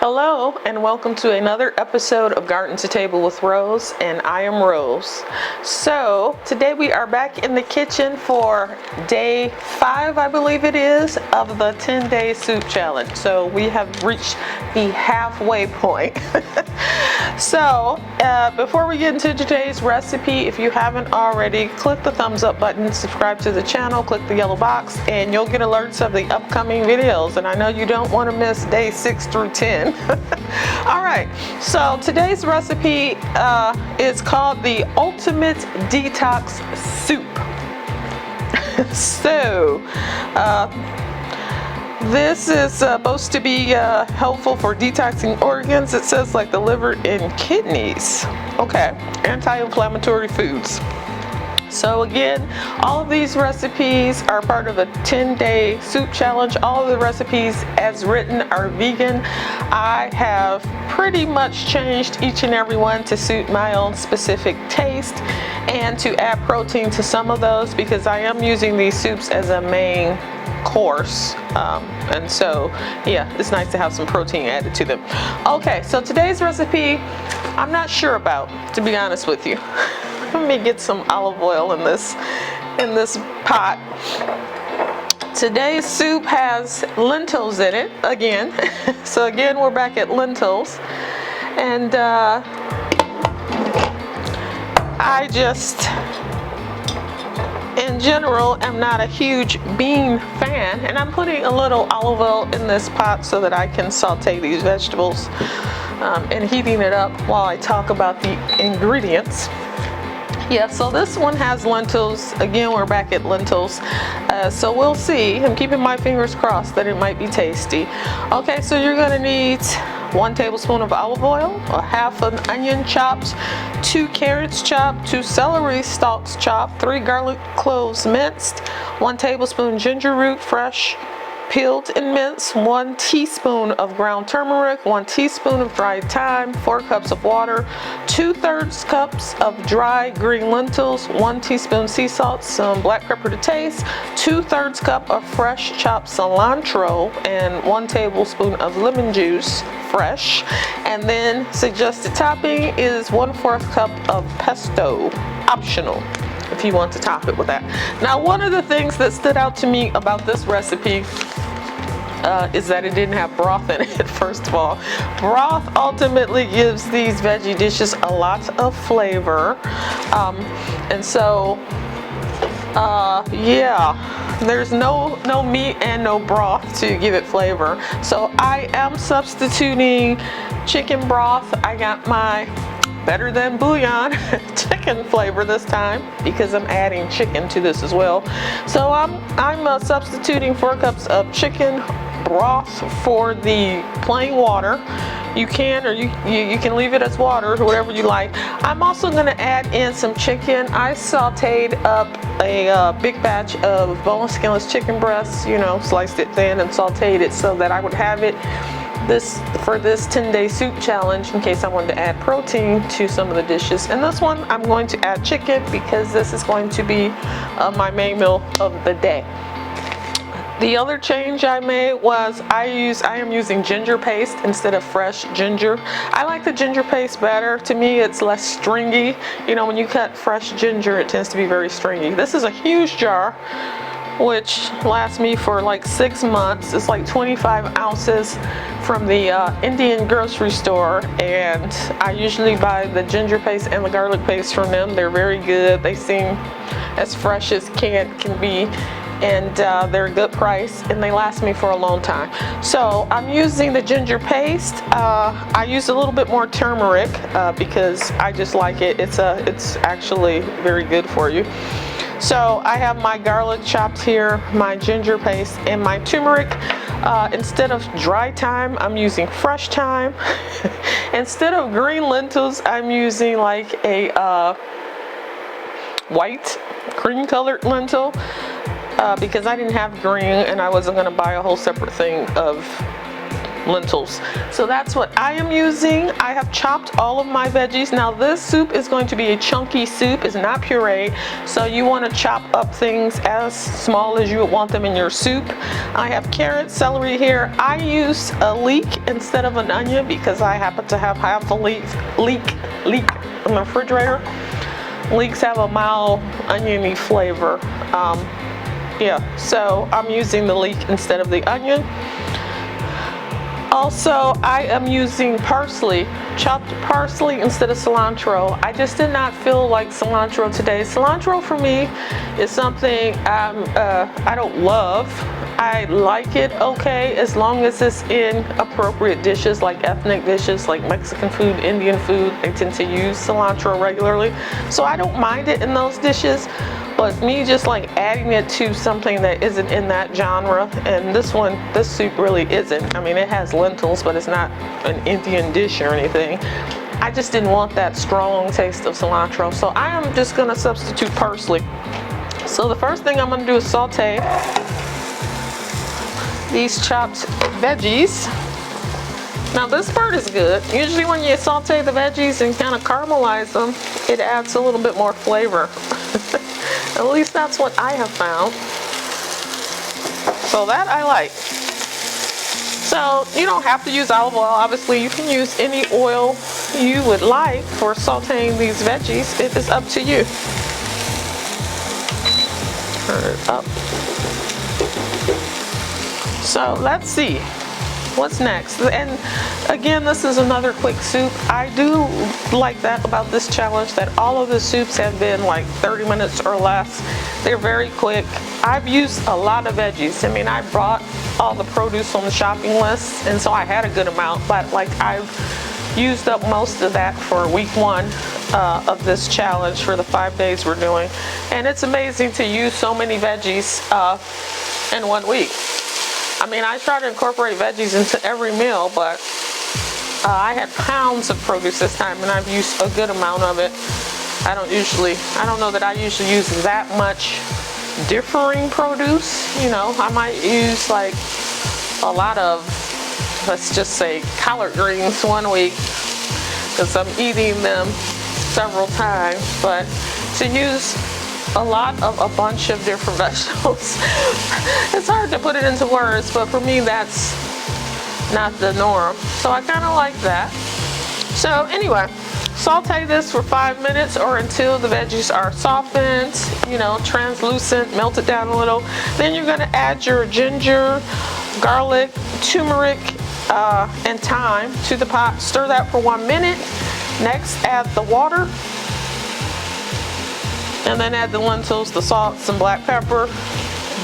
Hello and welcome to another episode of Garden to Table with Rose, and I am Rose. So today we are back in the kitchen for day 5, I believe it is, of the 10-day soup challenge. So we have reached the halfway point. So before we get into today's recipe, if you haven't already, click the thumbs up button, subscribe to the channel, click the yellow box, and you'll get alerts of the upcoming videos. And I know you don't want to miss day 6 through 10. All right, so today's recipe is called the Ultimate Detox Soup. So this is supposed to be helpful for detoxing organs. It says like the liver and kidneys. Okay, anti-inflammatory foods. So again, all of these recipes are part of a 10-day soup challenge. All of the recipes as written are vegan. I have pretty much changed each and every one to suit my own specific taste and to add protein to some of those because I am using these soups as a main course. And so, yeah, it's nice to have some protein added to them. Okay, so today's recipe, I'm not sure about, to be honest with you. Let me get some olive oil in this pot. Today's soup has lentils in it again. So again, we're back at lentils. And I just, in general, am not a huge bean fan. And I'm putting a little olive oil in this pot so that I can saute these vegetables and heating it up while I talk about the ingredients. Yeah, so this one has lentils. Again, we're back at lentils. So we'll see. I'm keeping my fingers crossed that it might be tasty. Okay, so you're gonna need 1 tablespoon of olive oil, a half an onion chopped, 2 carrots chopped, 2 celery stalks chopped, 3 garlic cloves minced, 1 tablespoon ginger root fresh, peeled and minced, 1 teaspoon of ground turmeric, 1 teaspoon of dried thyme, 4 cups of water, 2/3 cups of dry green lentils, 1 teaspoon sea salt, some black pepper to taste, 2/3 cup of fresh chopped cilantro, and 1 tablespoon of lemon juice, fresh. And then suggested topping is 1/4 cup of pesto, optional if you want to top it with that. Now, one of the things that stood out to me about this recipe is that it didn't have broth in it. First of all, broth ultimately gives these veggie dishes a lot of flavor, and so yeah, there's no meat and no broth to give it flavor. So I am substituting chicken broth. I got my better than bouillon chicken flavor this time because I'm adding chicken to this as well. So I'm substituting 4 cups of chicken broth for the plain water. You can, or you can leave it as water, or whatever you like. I'm also going to add in some chicken. I sauteed up a big batch of boneless, skinless chicken breasts, you know, sliced it thin and sauteed it so that I would have it for this 10-day soup challenge in case I wanted to add protein to some of the dishes. And this one I'm going to add chicken because this is going to be my main meal of the day. The other change I made was I am using ginger paste instead of fresh ginger. I like the ginger paste better. To me, it's less stringy. You know, when you cut fresh ginger, it tends to be very stringy. This is a huge jar, which lasts me for like 6 months. It's like 25 ounces from the Indian grocery store, and I usually buy the ginger paste and the garlic paste from them. They're very good. They seem as fresh as can be, and they're a good price, and they last me for a long time. So I'm using the ginger paste. I use a little bit more turmeric because I just like it. It's actually very good for you. So I have my garlic chopped here, my ginger paste, and my turmeric. Instead of dry thyme, I'm using fresh thyme. Instead of green lentils, I'm using like a white, cream colored lentil because I didn't have green and I wasn't going to buy a whole separate thing of lentils. So that's what I am using. I have chopped all of my veggies. Now this soup is going to be a chunky soup, it's not pureed, so you want to chop up things as small as you would want them in your soup. I have carrot, celery here. I use a leek instead of an onion because I happen to have half a leek in the refrigerator. Leeks have a mild oniony flavor. Yeah, so I'm using the leek instead of the onion. Also, I am using parsley, chopped parsley instead of cilantro. I just did not feel like cilantro today. Cilantro for me is something I don't love. I like it okay as long as it's in appropriate dishes, like ethnic dishes, like Mexican food, Indian food. They tend to use cilantro regularly. So I don't mind it in those dishes. But me just like adding it to something that isn't in that genre, and this soup really isn't. I mean, it has lentils, but it's not an Indian dish or anything. I just didn't want that strong taste of cilantro, so I am just gonna substitute parsley. So the first thing I'm gonna do is saute these chopped veggies. Now this part is good. Usually when you saute the veggies and kind of caramelize them, it adds a little bit more flavor. At least that's what I have found. So that I like. So you don't have to use olive oil. Obviously you can use any oil you would like for sauteing these veggies. It is up to you. Turn it up. So let's see. What's next? And again, this is another quick soup. I do like that about this challenge, that all of the soups have been like 30 minutes or less. They're very quick. I've used a lot of veggies. I mean, I brought all the produce on the shopping list, and so I had a good amount, but like I've used up most of that for week 1 of this challenge for the 5 days we're doing. And it's amazing to use so many veggies in 1 week. I mean, I try to incorporate veggies into every meal, but I had pounds of produce this time, and I've used a good amount of it. I don't know that I usually use that much differing produce. You know, I might use like a lot of, let's just say, collard greens 1 week, because I'm eating them several times, but to use a lot of a bunch of different vegetables. It's hard to put it into words, but for me that's not the norm. So I kind of like that. So anyway, saute this for 5 minutes or until the veggies are softened, you know, translucent, melt it down a little. Then you're gonna add your ginger, garlic, turmeric, and thyme to the pot. Stir that for 1 minute. Next, add the water. And then add the lentils, the salt, some black pepper.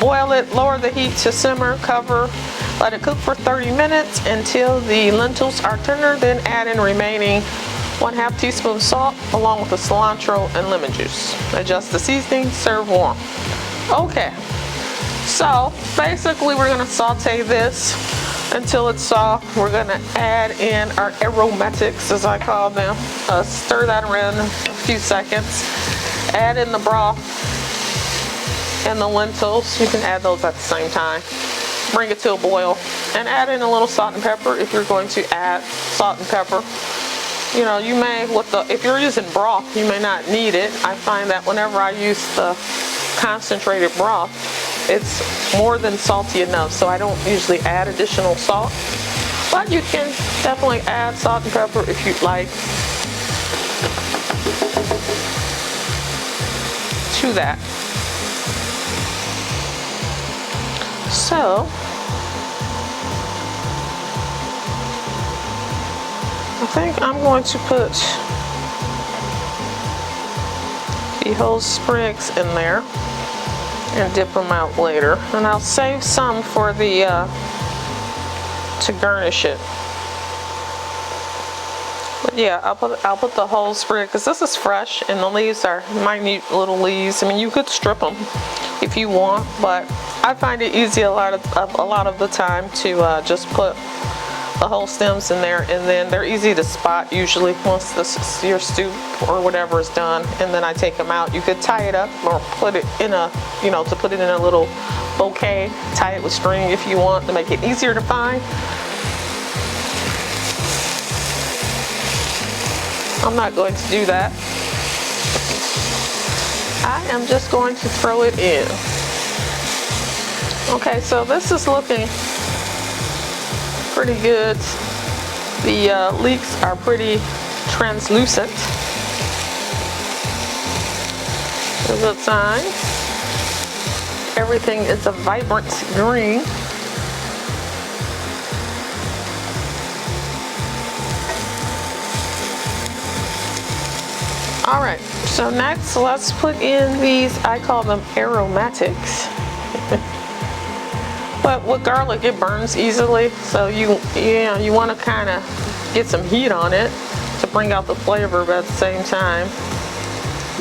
Boil it, lower the heat to simmer, cover. Let it cook for 30 minutes until the lentils are tender. Then add in remaining 1/2 teaspoon salt along with the cilantro and lemon juice. Adjust the seasoning, serve warm. Okay, so basically we're gonna saute this until it's soft. We're gonna add in our aromatics, as I call them. Stir that around a few seconds. Add in the broth and the lentils. You can add those at the same time. Bring it to a boil and add in a little salt and pepper if you're going to add salt and pepper. You know, you may, if you're using broth, you may not need it. I find that whenever I use the concentrated broth, it's more than salty enough, so I don't usually add additional salt. But you can definitely add salt and pepper if you'd like to that. So I think I'm going to put the whole sprigs in there and dip them out later, and I'll save some for the to garnish it. But yeah, I'll put the whole sprig, because this is fresh and the leaves are minute little leaves. I mean, you could strip them if you want, but I find it easy a lot of the time to just put the whole stems in there, and then they're easy to spot usually once your stew or whatever is done, and then I take them out. You could tie it up or put it in a, to put it in a little bouquet, tie it with string if you want to make it easier to find. I'm not going to do that. I am just going to throw it in. Okay, so this is looking pretty good. The leeks are pretty translucent. A good sign. Everything is a vibrant green. All right, so next let's put in these, I call them aromatics. But with garlic, it burns easily, so you want to kind of get some heat on it to bring out the flavor, but at the same time,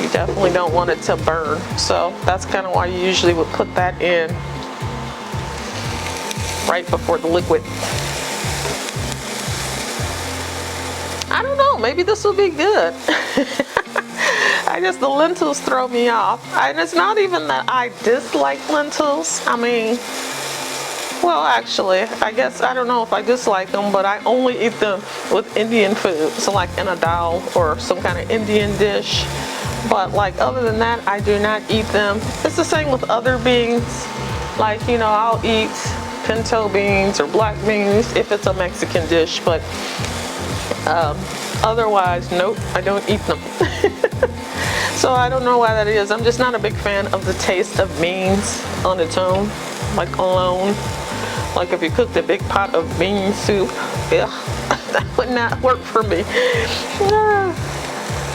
you definitely don't want it to burn. So that's kind of why you usually would put that in right before the liquid. I don't know, maybe this will be good. The lentils throw me off. And it's not even that I dislike lentils. I mean, well, actually, I guess I don't know if I dislike them, but I only eat them with Indian food. So like in a dal or some kind of Indian dish. But like other than that, I do not eat them. It's the same with other beans. Like, you know, I'll eat pinto beans or black beans if it's a Mexican dish, but otherwise, nope, I don't eat them. So I don't know why that is. I'm just not a big fan of the taste of beans on its own, like alone. Like if you cooked a big pot of bean soup, yeah, that would not work for me.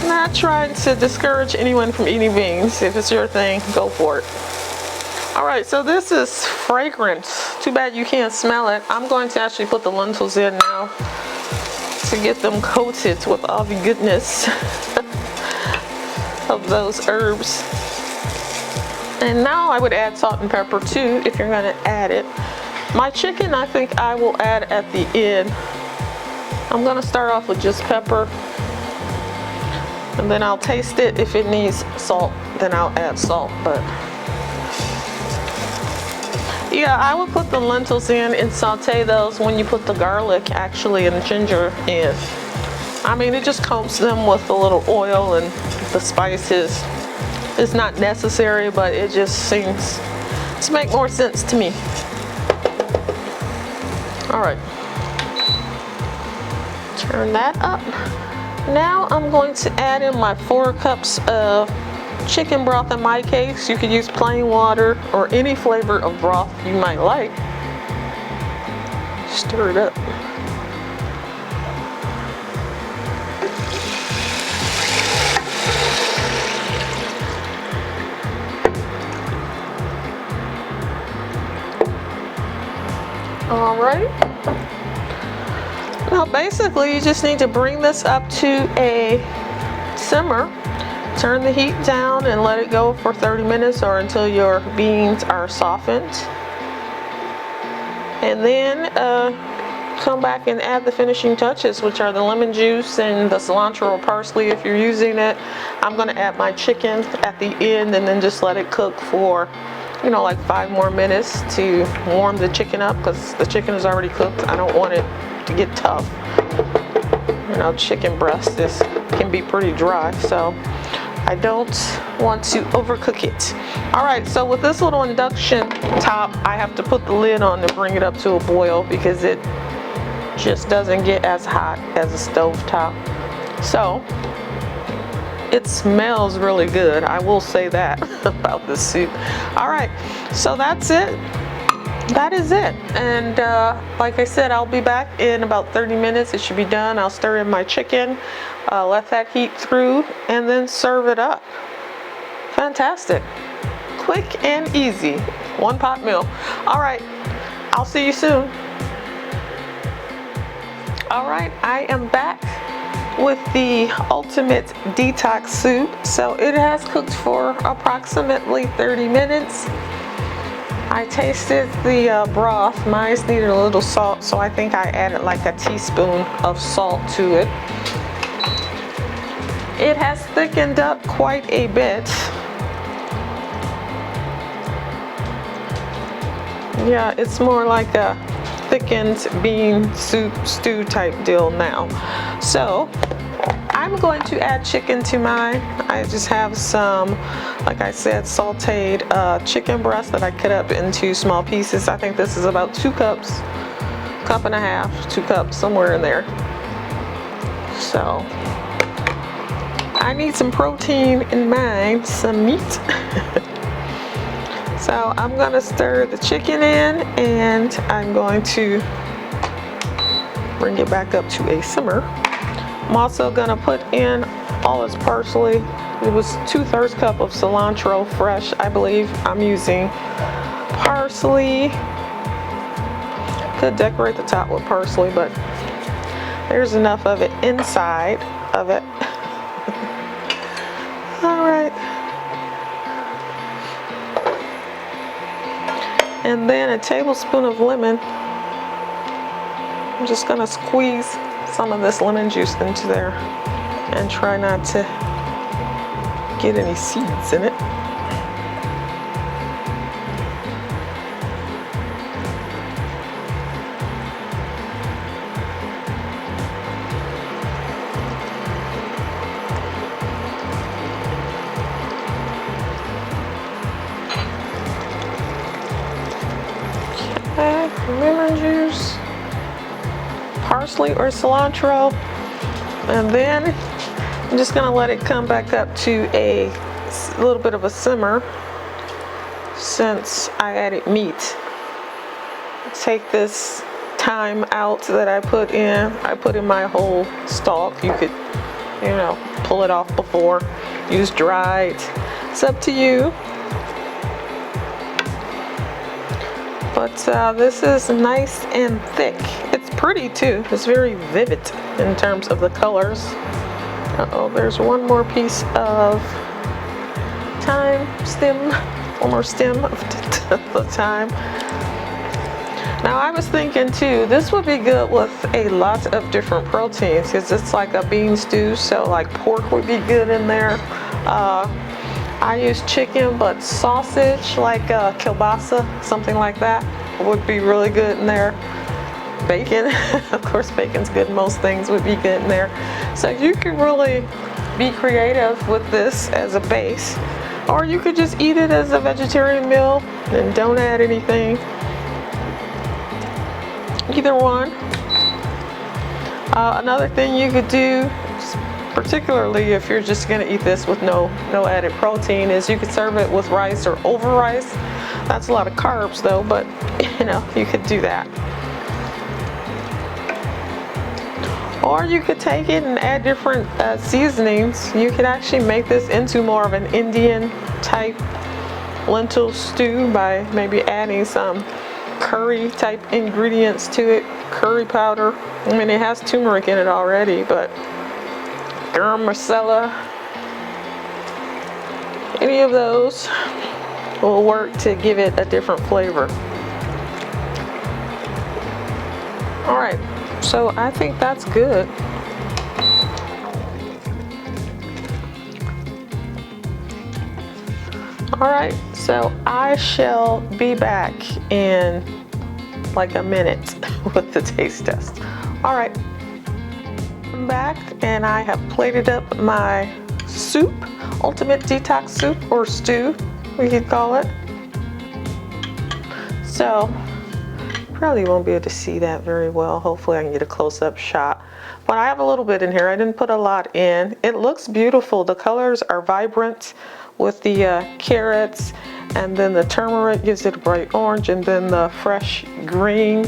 Not trying to discourage anyone from eating beans. If it's your thing, go for it. All right, so this is fragrant. Too bad you can't smell it. I'm going to actually put the lentils in now to get them coated with all the goodness of those herbs. And now I would add salt and pepper too, if you're gonna add it. My chicken, I think I will add at the end. I'm gonna start off with just pepper, and then I'll taste it. If it needs salt, then I'll add salt. But yeah, I would put the lentils in and saute those when you put the garlic actually and ginger in. I mean, it just coats them with a little oil and the spices. It's not necessary, but it just seems to make more sense to me. All right, turn that up. Now I'm going to add in my 4 cups of chicken broth. In my case, you could use plain water or any flavor of broth you might like. Stir it up. All right. Now basically you just need to bring this up to a simmer. Turn the heat down and let it go for 30 minutes or until your beans are softened. And then come back and add the finishing touches, which are the lemon juice and the cilantro or parsley if you're using it. I'm going to add my chicken at the end and then just let it cook for, you know, like 5 more minutes to warm the chicken up, because the chicken is already cooked. I don't want it to get tough. You know, chicken breast can be pretty dry, so I don't want to overcook it. All right, so with this little induction top, I have to put the lid on to bring it up to a boil because it just doesn't get as hot as a stove top. So it smells really good, I will say that about this soup. All right, so that's it. That is it. And like I said, I'll be back in about 30 minutes. It should be done. I'll stir in my chicken, let that heat through, and then serve it up. Fantastic. Quick and easy. 1 pot meal. All right, I'll see you soon. All right, I am back with the ultimate detox soup. So it has cooked for approximately 30 minutes. I tasted the broth. Mine needed a little salt, so I think I added like a teaspoon of salt to it. It has thickened up quite a bit. Yeah, it's more like a thickened bean soup stew type deal now. So I I'm going to add chicken to mine. I just have some, like I said, sauteed chicken breast that I cut up into small pieces. I think this is about 2 cups, cup and a half, 2 cups, somewhere in there. So I need some protein in mine, some meat. So I'm gonna stir the chicken in, and I'm going to bring it back up to a simmer. I'm also gonna put in all this parsley. It was 2/3 cup of cilantro fresh, I believe. I'm using parsley. Could decorate the top with parsley, but there's enough of it inside of it. All right. And then a tablespoon of lemon. I'm just gonna squeeze some of this lemon juice into there and try not to get any seeds in it. Okay, lemon juice, parsley or cilantro, and then I'm just gonna let it come back up to a little bit of a simmer since I added meat. Take this thyme out that I put in. I put in my whole stalk. You could, pull it off before, use dried. It's up to you. But this is nice and thick. It's pretty too. It's very vivid in terms of the colors. Uh-oh, there's one more piece of thyme stem, one more stem of the thyme. Now I was thinking too, this would be good with a lot of different proteins because it's like a bean stew, so like pork would be good in there. I use chicken, but sausage, like kielbasa, something like that, would be really good in there. Bacon, of course bacon's good, most things would be good in there. So you could really be creative with this as a base, or you could just eat it as a vegetarian meal and don't add anything. Either one. Another thing you could do, particularly if you're just going to eat this with no added protein, is you could serve it with rice or over rice. That's a lot of carbs though, but you could do that. Or you could take it and add different seasonings. You could actually make this into more of an Indian type lentil stew by maybe adding some curry type ingredients to it, curry powder. I mean, it has turmeric in it already, but garam masala, any of those will work to give it a different flavor. All right, so I think that's good. All right, so I shall be back in like a minute with the taste test. All right, I'm back and I have plated up my soup, ultimate detox soup or stew, we could call it. So probably won't be able to see that very well. Hopefully I can get a close-up shot. But I have a little bit in here. I didn't put a lot in. It looks beautiful. The colors are vibrant with the carrots, and then the turmeric gives it a bright orange, and then the fresh green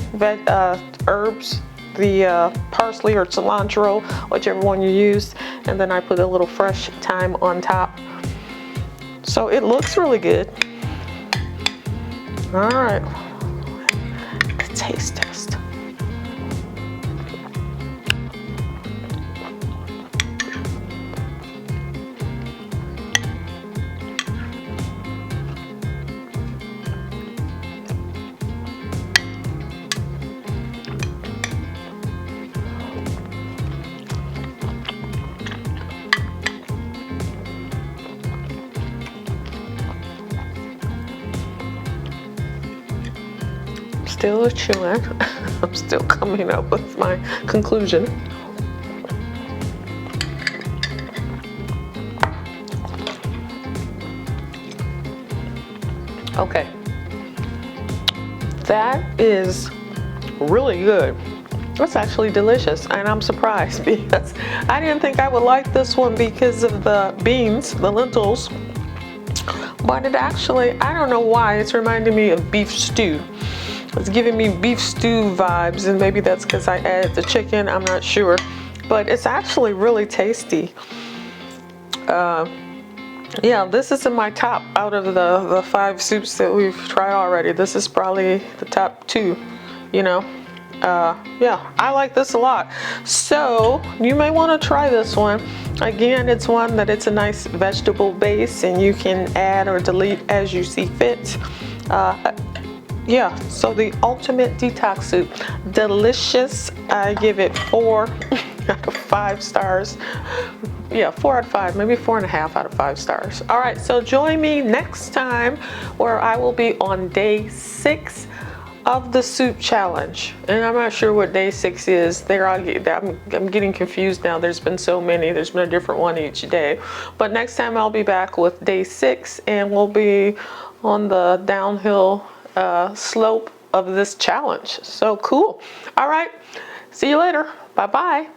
herbs, the parsley or cilantro, whichever one you used, and then I put a little fresh thyme on top. So it looks really good. All right, the taste test. Still chewing. I'm still coming up with my conclusion. Okay, that is really good. It's actually delicious, and I'm surprised because I didn't think I would like this one because of the beans, the lentils, but it actually, I don't know why, it's reminding me of beef stew. It's giving me beef stew vibes, and maybe that's because I added the chicken, I'm not sure, but it's actually really tasty. Yeah, this is in my top out of the 5 soups that we've tried already. This is probably the top 2, you know. Yeah, I like this a lot. So you may want to try this one. Again, it's one that it's a nice vegetable base, and you can add or delete as you see fit. Yeah, so the ultimate detox soup, delicious. I give it 4 out of 5 stars. Yeah, 4 out of 5, maybe 4.5 out of 5 stars. All right, so join me next time where I will be on day 6 of the soup challenge, and I'm not sure what day 6 is. I'm getting confused now. There's been so many. There's been a different one each day. But next time I'll be back with day 6, and we'll be on the downhill slope of this challenge. So cool. All right. See you later. Bye-bye.